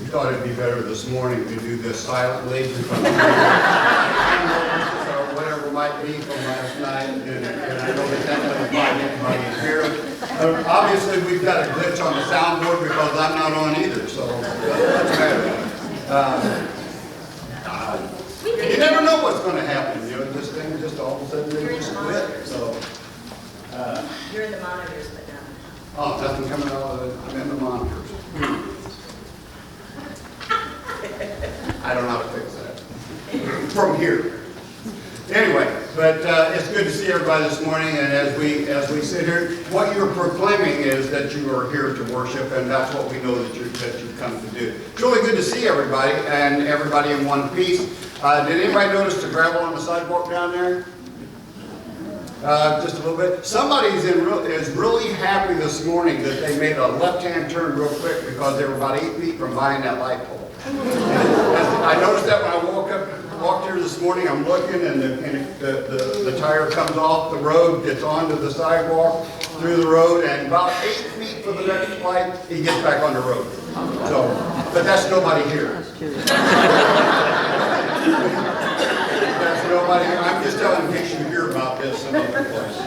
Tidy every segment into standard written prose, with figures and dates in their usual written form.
we thought it'd be better this morning to do this silently because or whatever might be from last night, and I know that doesn't apply to anybody here. Obviously, we've got a glitch on the soundboard because I'm not on either, so what's the matter? You never know what's going to happen. You know, this thing just all of a sudden they just quit. So you're in the monitors, but not. oh, nothing coming out of it. I'm in the monitors. I don't know how to fix that from here. Anyway, but it's good to see everybody this morning. And as we sit here, what you're proclaiming is that you are here to worship, and that's what we know that you've come to do. It's really good to see everybody and everybody in one piece. Did anybody notice the gravel on the sidewalk down there? Just a little bit. Somebody is really happy this morning that they made a left-hand turn real quick because they were about 8 feet from behind that light pole. I noticed that when I walked here this morning. I'm looking, and the tire comes off the road, gets onto the sidewalk, through the road, and about 8 feet for the next light, he gets back on the road. So, but that's nobody here. That's nobody. I'm just telling in case you hear about this some other place.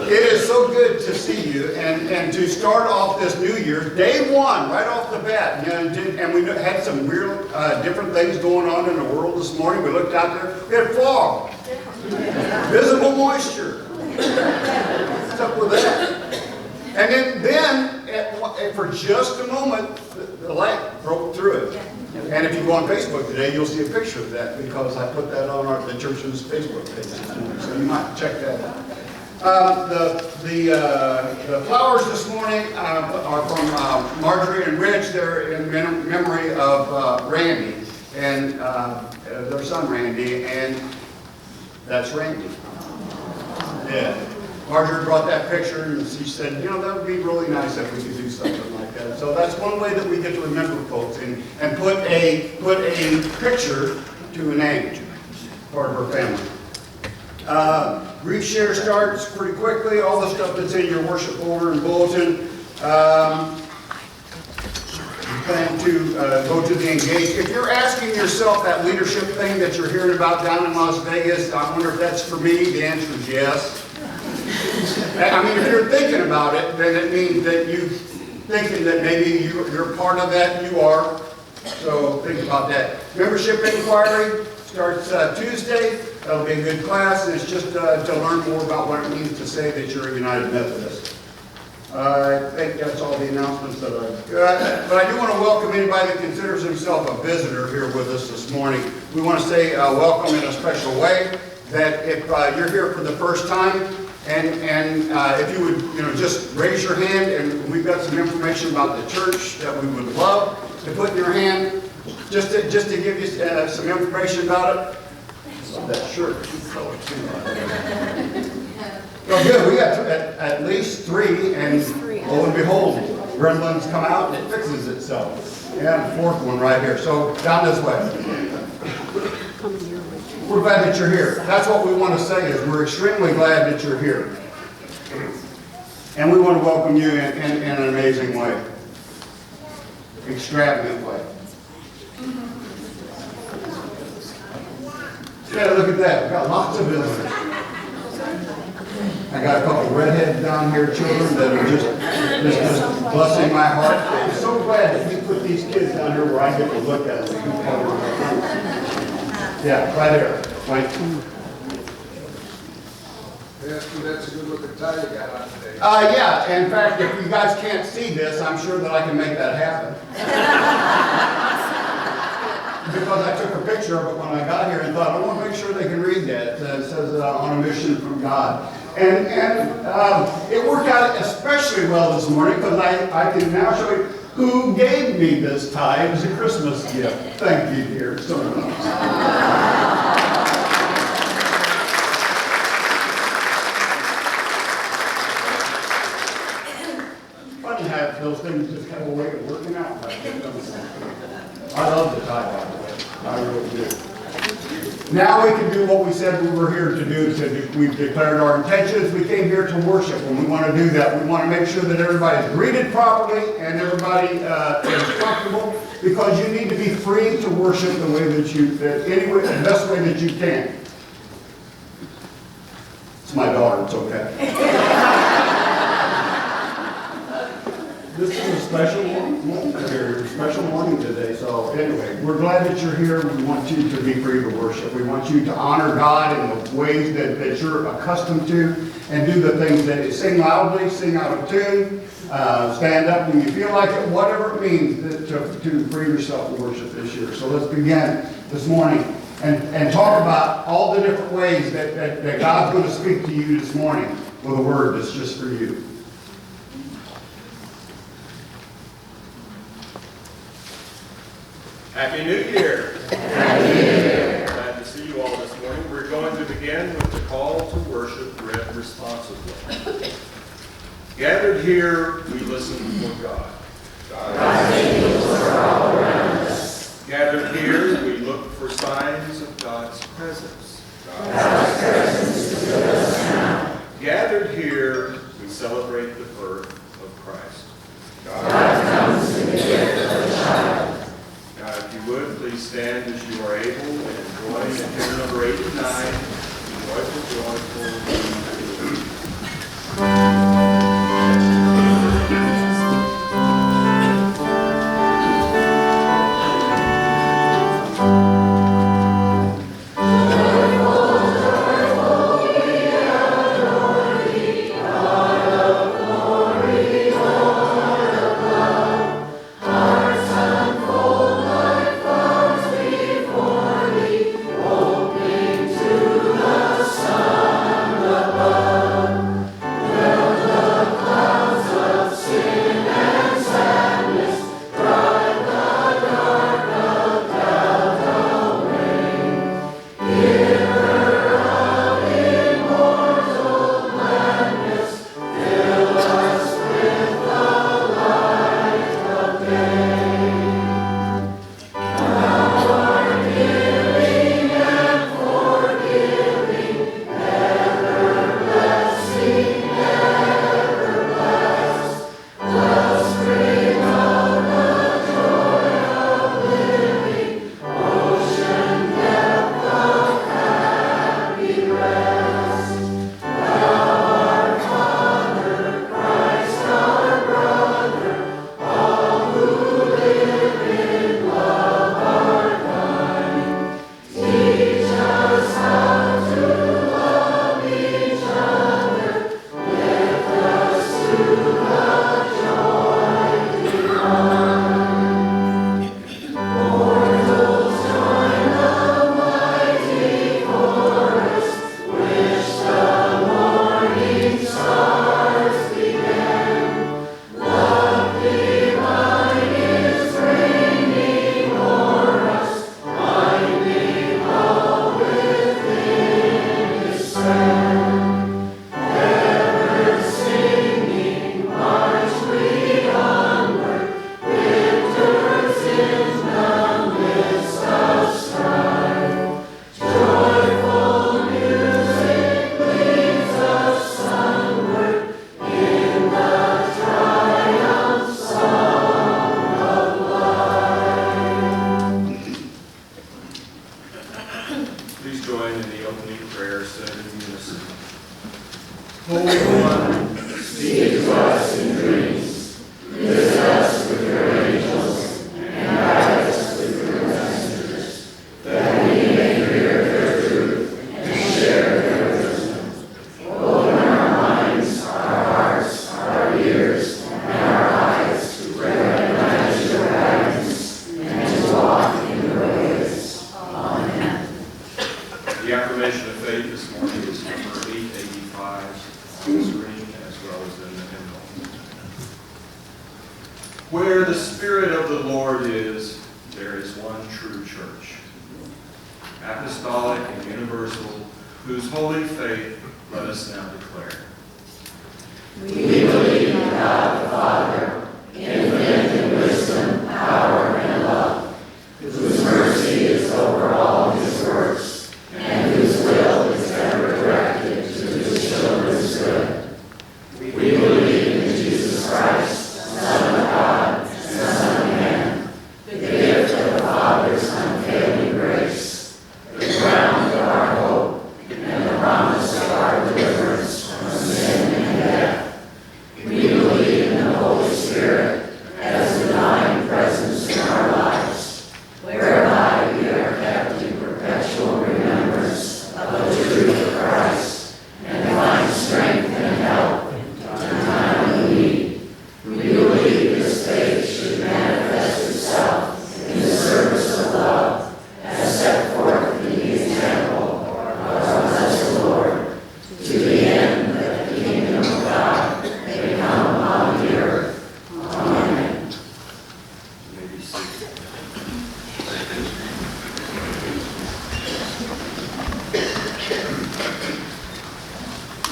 It is so good to see you and to start off this new year, day one, right off the bat. You know, and we had some real different things going on in the world this morning. We looked out there, we had fog, visible moisture. What's up with that? And then for just a moment, the light broke through it. And if you go on Facebook today, you'll see a picture of that because I put that on the church's Facebook page this morning. So you might check that out. The flowers this morning are from Marjorie and Rich. They're in memory of Randy and their son Randy, and that's Randy. Yeah. Marjorie brought that picture and she said, you know, that would be really nice if we could do something like that. So that's one way that we get to remember folks and put a picture to a name, part of her family. Grief share starts pretty quickly. All the stuff that's in your worship folder and bulletin. You plan to go to the Engage. If you're asking yourself that leadership thing that you're hearing about down in Las Vegas, I wonder if that's for me. The answer is yes. I mean, if you're thinking about it, then it means that you're thinking that maybe you're part of that. You are. So think about that. Membership inquiry starts Tuesday. That'll be a good class, and it's just to learn more about what it means to say that you're a United Methodist. I think that's all the announcements that I've got. But I do want to welcome anybody that considers himself a visitor here with us this morning. We want to say welcome in a special way, that if you're here for the first time, and if you would just raise your hand, and we've got some information about the church that we would love to put in your hand, just to give you some information about it. Love that shirt. Well, good. We got at least 3, and lo and behold, gremlins come out and it fixes itself. Yeah, the 4th one right here. So down this way. We're glad that you're here. That's what we want to say is we're extremely glad that you're here. And we want to welcome you in an amazing way. Extravagant way. Yeah, look at that. We've got lots of visitors. I got a couple redheads down here, children that are just blessing my heart. I'm so glad that you put these kids down here where I get to look at them. Yeah, right there. Right. That's a good looking tie you got on today. Yeah, in fact, if you guys can't see this, I'm sure that I can make that happen. Because I took a picture of it when I got here and thought, I want to make sure they can read that. It says on a mission from God. And it worked out especially well this morning because I can now show you who gave me this tie as a Christmas gift. Thank you, dear. So much. Funny how those things just have a way of working out. I love the tie, by the way. I really do. Now we can do what we said we were here to do. We've declared our intentions. We came here to worship, and we want to do that. We want to make sure that everybody's greeted properly and everybody is comfortable, because you need to be free to worship the way that the best way that you can. It's my daughter. It's okay. This is a special morning today. So anyway, we're glad that you're here. We want you to be free to worship. We want you to honor God in the ways that you're accustomed to, and do the things that sing loudly, sing out of tune, stand up when you feel like it, whatever it means to free yourself to worship this year. So let's begin this morning and talk about all the different ways that God's going to speak to you this morning with a word that's just for you. Happy New Year! Happy New Year! Glad to see you all this morning. We're going to begin with the call to worship read responsibly. Gathered here, we listen for God. God's angels are all around us. Gathered here, we look for signs of God's presence. God's presence is with us now. Gathered here, we celebrate the birth of Christ. God comes in the gift of a child. God, if you would, please stand as you are able and join in hymn number 89, Joyful, Joyful. Where the Spirit of the Lord is, there is one true church, apostolic and universal, whose holy faith let us now declare. We believe in God the Father, infinite in wisdom, power, and love, whose mercy is over all his works. We believe in Jesus Christ, Son of God, Son of Man, the gift of the Father's unfailing grace, the ground of our hope, and the promise of our deliverance from sin and death. We believe in the Holy Spirit as the divine presence in our lives, whereby we are kept in perpetual remembrance of the truth of Christ and find strength and help in time of need. We believe this faith should manifest itself in the service of love as set forth in the example of our blessed Lord, to the end that the kingdom of God may come upon the earth. Amen. You may be seated.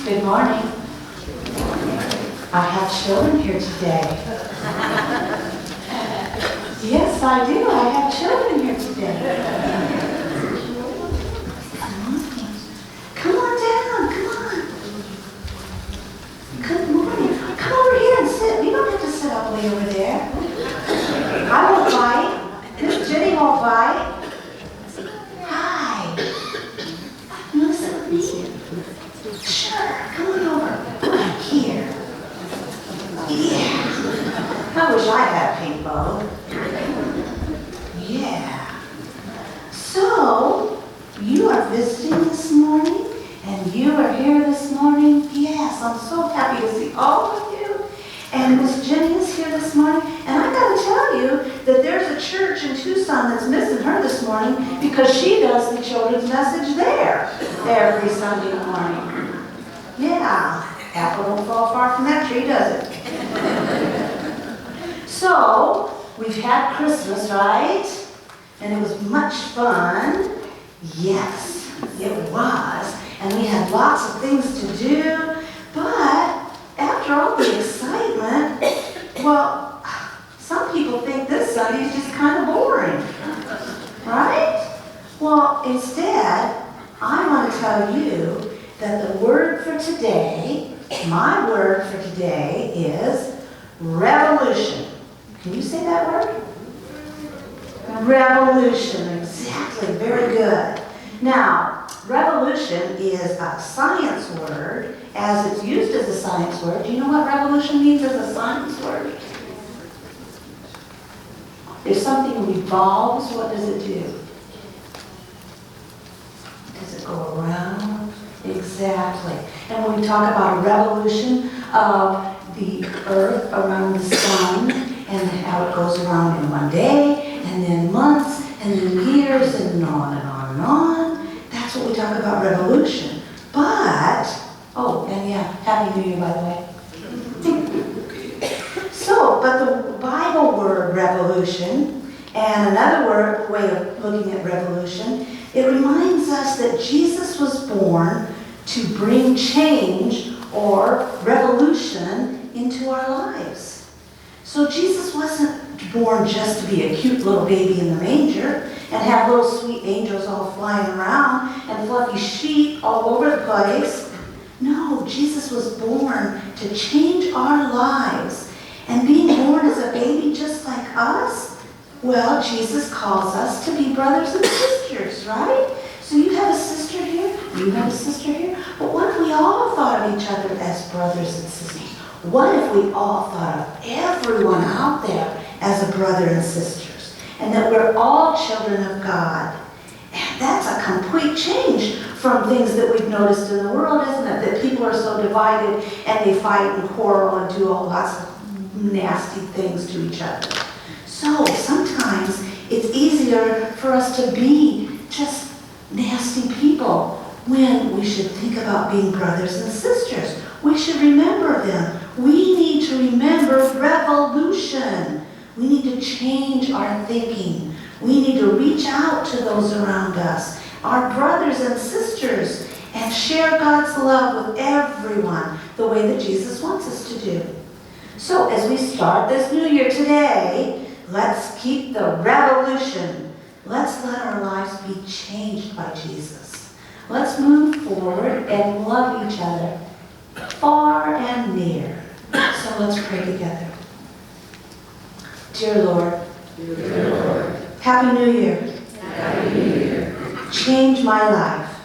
Good morning. I have children here today. Yes, I do. I have children here today. Come on down. Come on. Good morning. Come over here and sit. You don't have to sit all the way over there. I won't bite. Miss Jenny won't bite. Hi. You want to sit with me? Sure, come on over. Right here. Yeah. I wish I had a pink bow. Yeah. So, you are visiting this morning, and you are here this morning. Yes, I'm so happy to see all of you. And Miss Jenny is here this morning. And I got to tell you that there's a church in Tucson that's missing her this morning because she does the children's message there every Sunday morning. Yeah, apple don't fall far from that tree, does it? So, we've had Christmas, right? And it was much fun. Yes, it was. And we had lots of things to do. But after all the excitement, well, some people think this Sunday is just kind of boring. Right? Well, instead, I want to tell you that the word for today, my word for today is revolution. Can you say that word? Revolution, exactly, very good. Now, revolution is a science word, as it's used as a science word. Do you know what revolution means as a science word? If something revolves, what does it do? Does it go around? Exactly. And when we talk about a revolution of the earth around the sun and how it goes around in one day and then months and then years and on and on and on, that's what we talk about revolution. But, oh, and yeah, Happy New Year, by the way. So, but the Bible word revolution and another way of looking at revolution, it reminds us that Jesus was born to bring change or revolution into our lives. So Jesus wasn't born just to be a cute little baby in the manger and have little sweet angels all flying around and fluffy sheep all over the place. No, Jesus was born to change our lives. And being born as a baby just like us, well, Jesus calls us to be brothers and sisters, right? So you have a sister here, you have a sister here, but what if we all thought of each other as brothers and sisters? What if we all thought of everyone out there as a brother and sisters? And that we're all children of God. And that's a complete change from things that we've noticed in the world, isn't it? That people are so divided and they fight and quarrel and do all lots of nasty things to each other. So sometimes it's easier for us to be just nasty people when we should think about being brothers and sisters. We should remember them. We need to remember revolution. We need to change our thinking. We need to reach out to those around us, our brothers and sisters, and share God's love with everyone the way that Jesus wants us to do. So as we start this new year today, let's keep the revolution. Let's let our lives be changed by Jesus. Let's move forward and love each other. far and near. So let's pray together. Dear Lord, Happy New Year. Change my life.